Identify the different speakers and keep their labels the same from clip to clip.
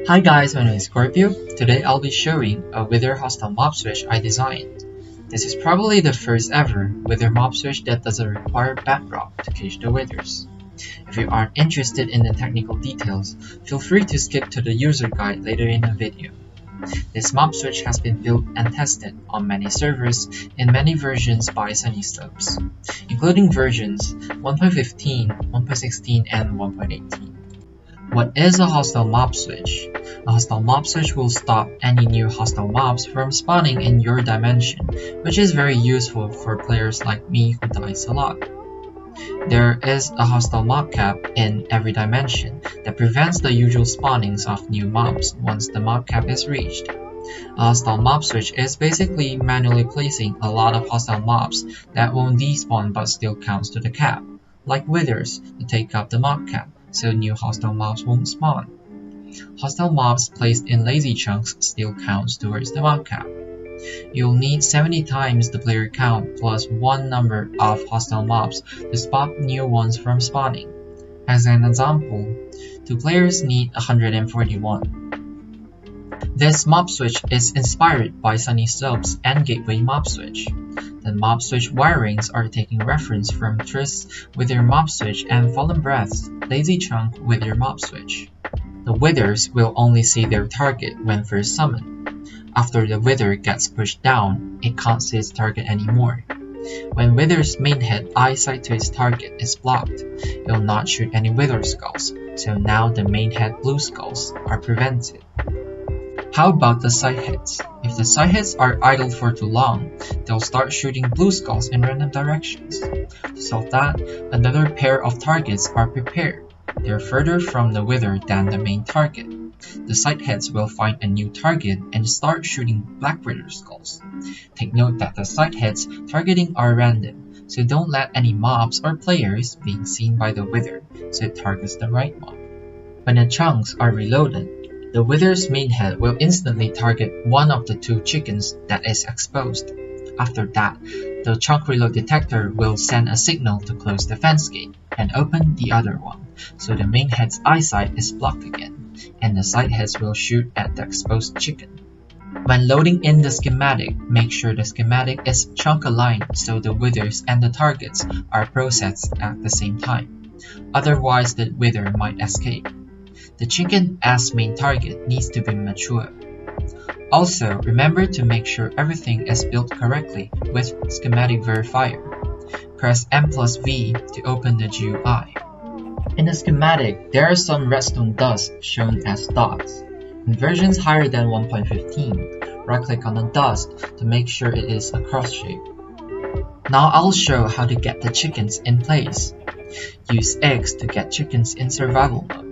Speaker 1: Hi guys, my name is Scorpio. Today I'll be showing a Wither hostile mob switch I designed. This is probably the first ever Wither mob switch that doesn't require bedrock to cage the withers. If you aren't interested in the technical details, feel free to skip to the user guide later in the video. This mob switch has been built and tested on many servers in many versions by SunnySlopes, including versions 1.15, 1.16, and 1.18. What is a hostile mob switch? A hostile mob switch will stop any new hostile mobs from spawning in your dimension, which is very useful for players like me who dies a lot. There is a hostile mob cap in every dimension that prevents the usual spawnings of new mobs once the mob cap is reached. A hostile mob switch is basically manually placing a lot of hostile mobs that won't despawn but still counts to the cap, like withers to take up the mob cap, so new hostile mobs won't spawn. Hostile mobs placed in lazy chunks still counts towards the mob cap. You'll need 70 times the player count plus one number of hostile mobs to stop new ones from spawning. As an example, 2 players need 141. This mob switch is inspired by SunnySlopes and Gateway mob switch. The mob switch wirings are taking reference from trizz with their mob switch and Fallen Breath's lazy chunk with their mob switch. The withers will only see their target when first summoned. After the wither gets pushed down, it can't see its target anymore. When wither's main head eyesight to its target is blocked, it will not shoot any wither skulls, so now the main head blue skulls are prevented. How about the side heads? If the side heads are idle for too long, they'll start shooting blue skulls in random directions. To solve that, another pair of targets are prepared. They're further from the wither than the main target. The side heads will find a new target and start shooting black wither skulls. Take note that the side heads targeting are random, so don't let any mobs or players being seen by the wither, so it targets the right mob. When the chunks are reloaded, the wither's main head will instantly target one of the 2 chickens that is exposed. After that, the chunk reload detector will send a signal to close the fence gate and open the other one, so the main head's eyesight is blocked again, and the side heads will shoot at the exposed chicken. When loading in the schematic, make sure the schematic is chunk aligned so the withers and the targets are processed at the same time. Otherwise, the wither might escape. The chicken as main target needs to be mature. Also, remember to make sure everything is built correctly with Schematic Verifier. Press M+V to open the GUI. In the schematic, there are some redstone dust shown as dots. In versions higher than 1.15, right-click on the dust to make sure it is a cross shape. Now I'll show how to get the chickens in place. Use X to get chickens in survival mode.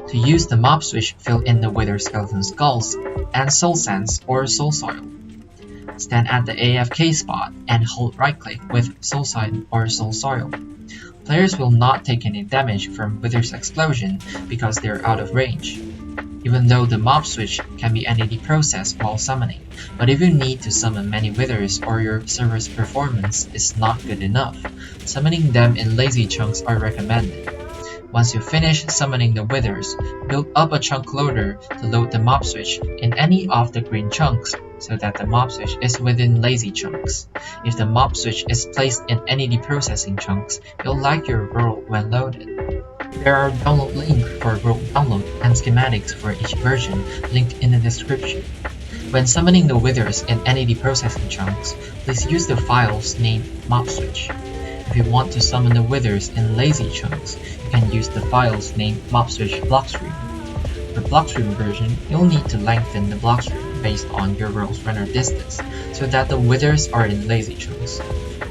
Speaker 1: To use the mob switch, fill in the wither skeleton skulls and soul sands or soul soil. Stand at the AFK spot and hold right click with soul sand or soul soil. Players will not take any damage from wither's explosion because they are out of range. Even though the mob switch can be entity processed while summoning, but if you need to summon many withers or your server's performance is not good enough, summoning them in lazy chunks are recommended. Once you finish summoning the withers, build up a chunk loader to load the mob switch in any of the green chunks so that the mob switch is within lazy chunks. If the mob switch is placed in entity processing chunks, you'll like your world when loaded. There are download links for world download and schematics for each version linked in the description. When summoning the withers in entity processing chunks, please use the files named mob switch. If you want to summon the withers in lazy chunks, you can use the files named mobswitch blockstream. For blockstream version, you'll need to lengthen the blockstream based on your world's render distance so that the withers are in lazy chunks.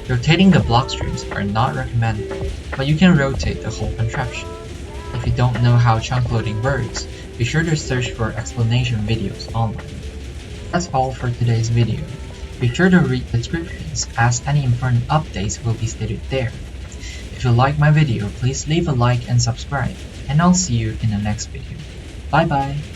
Speaker 1: Rotating the blockstreams are not recommended, but you can rotate the whole contraption. If you don't know how chunk loading works, be sure to search for explanation videos online. That's all for today's video. Be sure to read the descriptions as any important updates will be stated there. If you like my video, please leave a like and subscribe, and I'll see you in the next video. Bye bye!